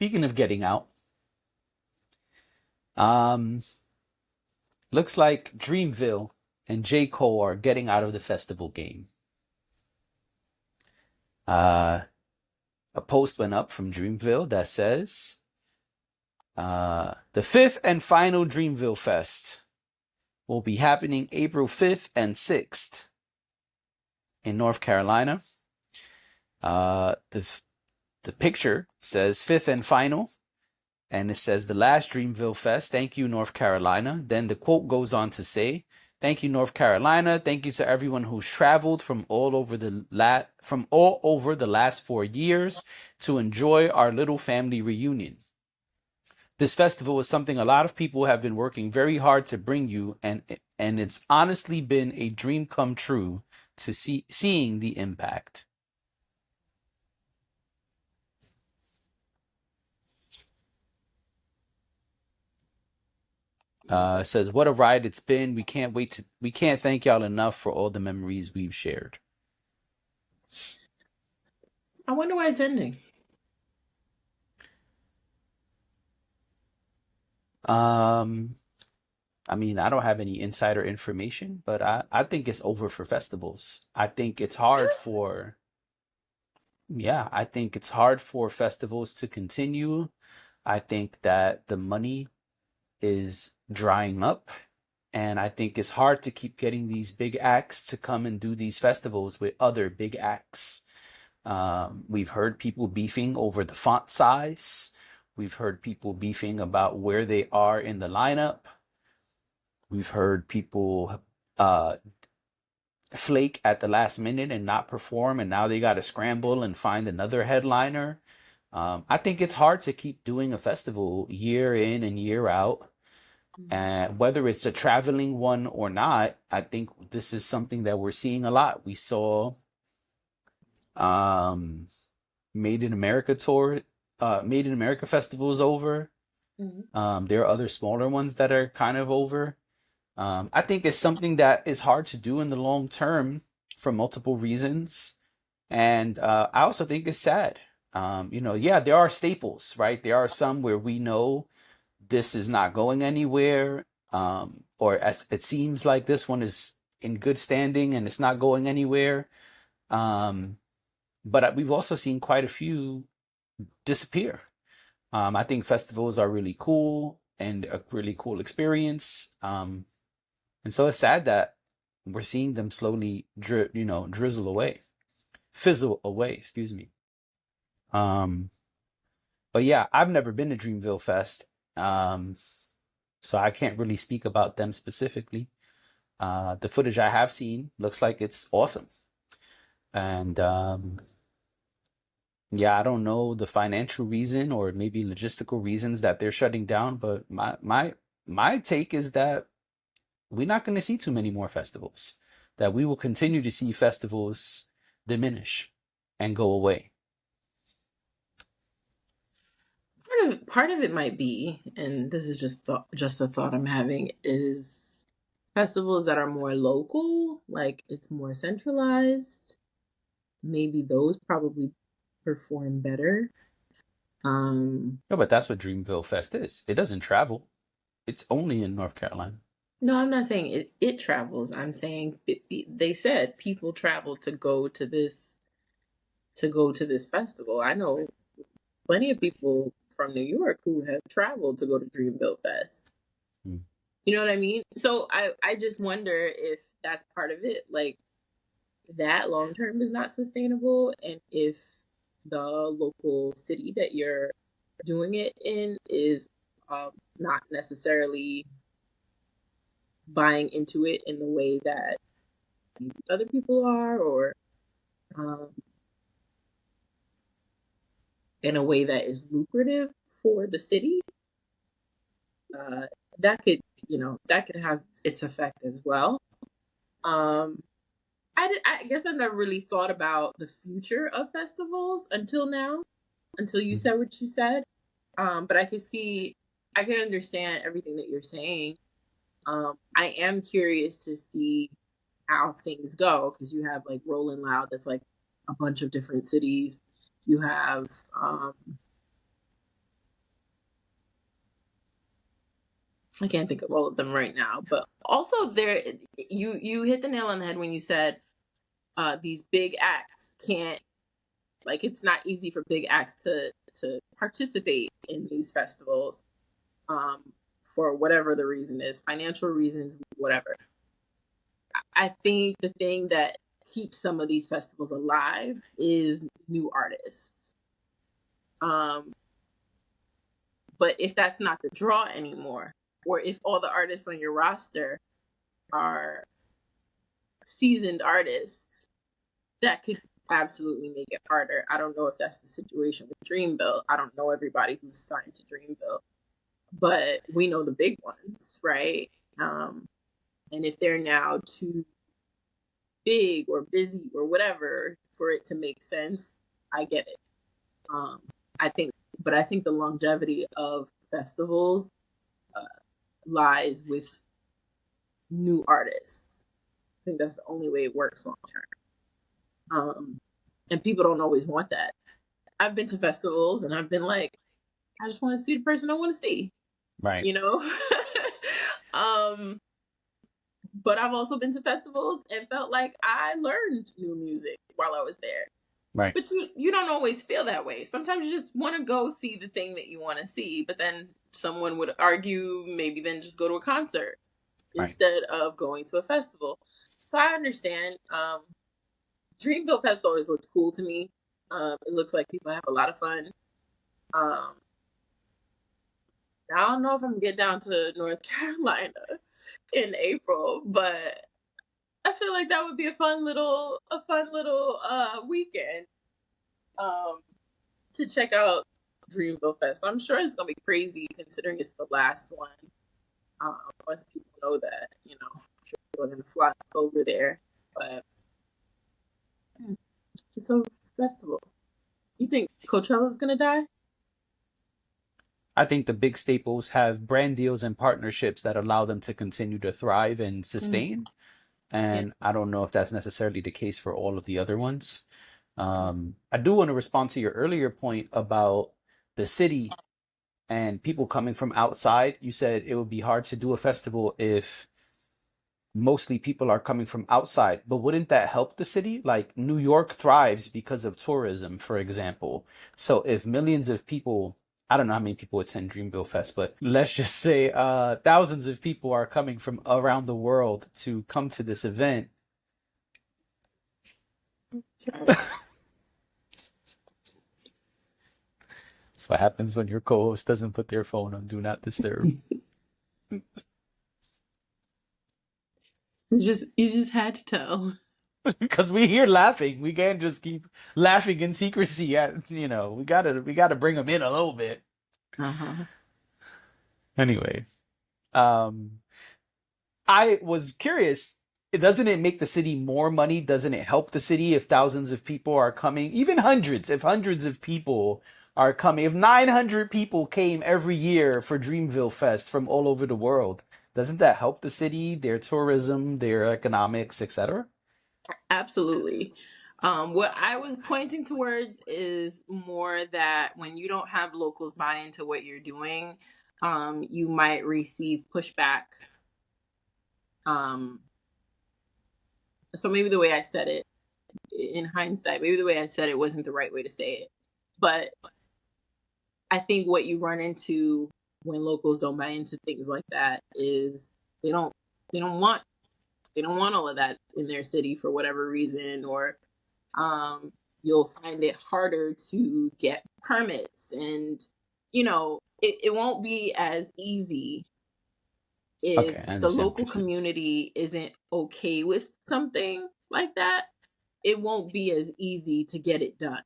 Speaking of getting out, um, looks like Dreamville and J. Cole are getting out of the festival game. Uh, a post went up from Dreamville that says, the fifth and final Dreamville Fest will be happening April 5th and 6th in North Carolina. The picture says fifth and final, and it says the last Dreamville Fest. Thank you, North Carolina. Then the quote goes on to say, "Thank you, North Carolina. Thank you to everyone who's traveled from all over the last 4 years to enjoy our little family reunion. This festival is something a lot of people have been working very hard to bring you, and it's honestly been a dream come true to seeing the impact." It says, "What a ride it's been. We can't thank y'all enough for all the memories we've shared." I wonder why it's ending. Um, I mean, I don't have any insider information, but I think it's over for festivals. I think it's hard for, yeah, I think it's hard for festivals to continue. I think that the money is drying up. And I think it's hard to keep getting these big acts to come and do these festivals with other big acts. We've heard people beefing over the font size. We've heard people beefing about where they are in the lineup. We've heard people flake at the last minute and not perform, and now they got to scramble and find another headliner. I think it's hard to keep doing a festival year in and year out. And whether it's a traveling one or not, I think this is something that we're seeing a lot. We saw um, Made in America tour, Made in America festival is over. There are other smaller ones that are kind of over. I think it's something that is hard to do in the long term for multiple reasons. And I also think it's sad. Yeah, there are staples, right? There are some where we know this is not going anywhere, or as it seems like this one is in good standing and it's not going anywhere. But we've also seen quite a few disappear. I think festivals are really cool and a really cool experience. And so it's sad that we're seeing them slowly drizzle away, fizzle away, excuse me. Um, but yeah, I've never been to Dreamville Fest. So I can't really speak about them specifically. The footage I have seen looks like it's awesome. And yeah, I don't know the financial reason or maybe logistical reasons that they're shutting down, but my take is that we're not going to see too many more festivals. That we will continue to see festivals diminish and go away. Part of it might be, and this is just a thought I'm having, is festivals that are more local, like it's more centralized. Maybe those probably perform better. No, but that's what Dreamville Fest is. It doesn't travel. It's only in North Carolina. No, I'm not saying it travels. I'm saying they said people travel to go to this festival. I know plenty of people from New York who have traveled to go to Dreamville Fest. Hmm. You know what I mean? So I just wonder if that's part of it. Like that long term is not sustainable, and if the local city that you're doing it in is not necessarily buying into it in the way that other people are, or um, in a way that is lucrative for the city, uh, that could that could have its effect as well. Um, I guess I've never really thought about the future of festivals until now, until you said what you said. But I can understand everything that you're saying. I am curious to see how things go because you have like Rolling Loud, that's like a bunch of different cities. You have I can't think of all of them right now, but also there, you hit the nail on the head when you said these big acts can't, like, it's not easy for big acts to participate in these festivals, um, for whatever the reason is, financial reasons, whatever. I think the thing that keeps some of these festivals alive is new artists. Um, but if that's not the draw anymore, or if all the artists on your roster are seasoned artists, that could absolutely make it harder. I don't know if that's the situation with Dreamville. I don't know everybody who's signed to Dreamville, but we know the big ones, right? Um, and if they're now too big or busy or whatever for it to make sense, I get it. Um, I think, but I think the longevity of festivals uh, lies with new artists. I think that's the only way it works long term. And people don't always want that. I've been to festivals and I've been like, I just want to see the person I want to see, Right. you know? um, but I've also been to festivals and felt like I learned new music while I was there. Right. But you don't always feel that way. Sometimes you just want to go see the thing that you want to see, but then someone would argue maybe then just go to a concert Right. instead of going to a festival. So I understand. Dreamville Fest always looked cool to me. It looks like people have a lot of fun. Um, I don't know if I'm gonna get down to North Carolina in April, but I feel like that would be a fun little weekend um to check out Dreamville Fest. I'm sure it's gonna be crazy considering it's the last one. Once people know that, I'm sure people are gonna flock over there. But it's a festival. You think Coachella's gonna die? I think the big staples have brand deals and partnerships that allow them to continue to thrive and Mm, sustain. yeah. And I don't know if that's necessarily the case for all of the other ones. I do want to respond to your earlier point about the city and people coming from outside. You said it would be hard to do a festival if mostly people are coming from outside, but wouldn't that help the city? Like New York thrives because of tourism, for example. So if millions of people, I don't know how many people attend Dreamville Fest, but let's just say thousands of people are coming from around the world to come to this event. Right. That's what happens when your co-host doesn't put their phone on Do Not Disturb. You just had to tell. Because we here laughing. We can't just keep laughing in secrecy. We gotta bring them in a little bit. Uh-huh. Anyway, um, I was curious. Doesn't it make the city more money? Doesn't it help the city if thousands of people are coming? Even hundreds, if hundreds of people are coming, if 900 people came every year for Dreamville Fest from all over the world, doesn't that help the city, their tourism, their economics, etc.? Absolutely. What I was pointing towards is more that when you don't have locals buy into what you're doing, you might receive pushback. Um, so maybe the way I said it, in hindsight, maybe the way I said it wasn't the right way to say it. But I think what you run into when locals don't buy into things like that is they don't they don't want they don't want all of that in their city for whatever reason, or um, you'll find it harder to get permits, and it won't be as easy if Okay, I the understand what local you're saying. community isn't okay with something like that. It won't be as easy to get it done.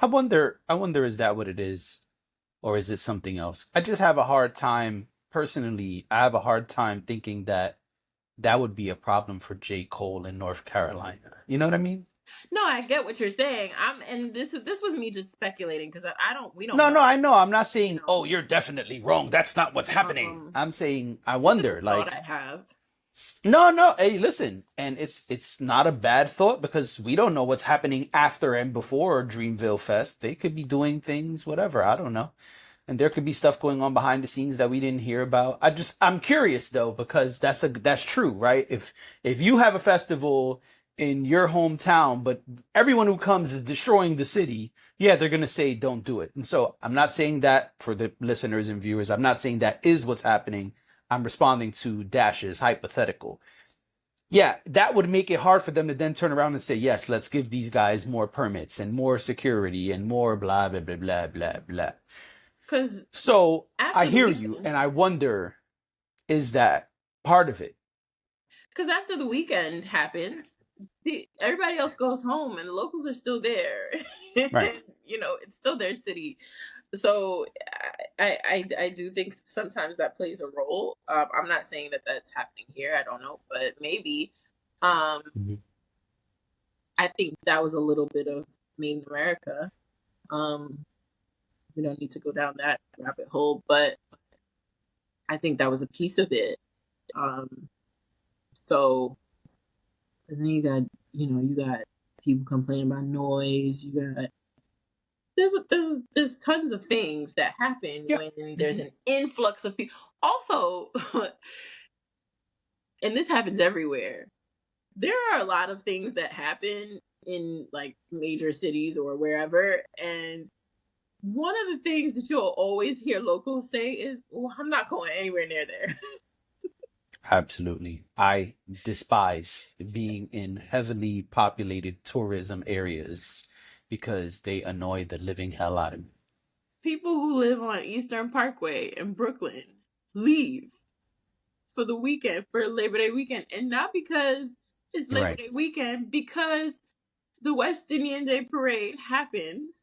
I wonder, is that what it is? Or is it something else? I just have a hard time, personally, I have a hard time thinking that that would be a problem for J. Cole in North Carolina. You know what I mean? No, I get what you're saying. And this was me just speculating because I don't we don't No, know. no, I know. I'm not You saying, know, oh, you're definitely wrong. That's not what's happening. um, I'm saying, I it's just wonder, a thought like, I have. no, no, hey, listen. And it's not a bad thought because we don't know what's happening after and before Dreamville Fest. They could be doing things, whatever. I don't know. and there could be stuff going on behind the scenes that we didn't hear about. I'm curious though, because that's true, right? If you have a festival in your hometown, but everyone who comes is destroying the city, yeah, they're gonna say don't do it. And so I'm not saying that for the listeners and viewers. I'm not saying that is what's happening. I'm responding to Dash's hypothetical. Yeah, that would make it hard for them to then turn around and say, yes, let's give these guys more permits and more security and more blah, blah, blah, blah, blah, blah. Because So I after the hear you, weekend, and I wonder, is that part of it? because after the weekend happens, everybody else goes home and the locals are still there. Right. You know, it's still their city. So I do think sometimes that plays a role. I'm not saying that that's happening here. I don't know, but maybe. Um, Mm-hmm. I think that was a little bit of Made in America. Um, we don't need to go down that rabbit hole, but I think that was a piece of it. Um, so then you got people complaining about noise. You got there's tons of things that happen Yeah. when there's an influx of people. Also, and this happens everywhere. There are a lot of things that happen in like major cities or wherever, and one of the things that you'll always hear locals say is, "Well, I'm not going anywhere near there." Absolutely. I despise being in heavily populated tourism areas because they annoy the living hell out of me. People who live on Eastern Parkway in Brooklyn leave for the weekend, for Labor Day weekend, and not because it's You're Labor right. Day weekend, because the West Indian Day Parade happens,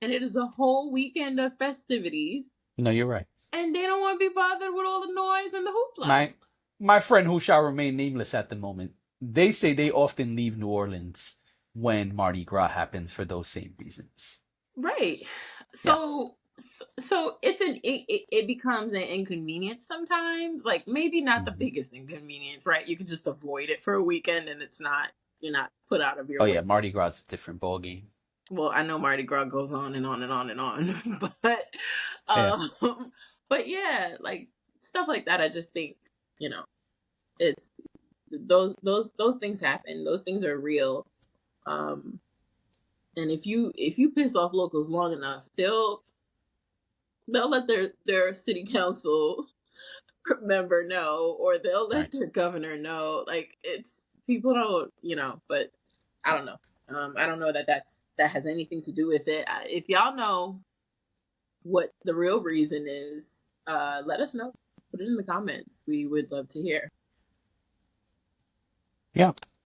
and it is a whole weekend of festivities, No, you're right. and they don't want to be bothered with all the noise and the hoopla. My my friend who shall remain nameless at the moment, they say they often leave New Orleans when Mardi Gras happens for those same reasons. Right. Yeah. So it becomes an inconvenience sometimes. Like maybe not the Mhm. biggest inconvenience, right? You can just avoid it for a weekend, and you're not put out of your Oh way. yeah, Mardi Gras is a different ball game. Well, I know Mardi Gras goes on and on and on and on, but Yeah. but yeah, like stuff like that. I just think you know it's those things happen. Those things are real. Um, and if you piss off locals long enough, they'll let their city council member know, or they'll let Right. their governor know. Like it's people don't, but I don't know. I don't know that has anything to do with it. If y'all know what the real reason is, let us know. Put it in the comments. We would love to hear. Yeah.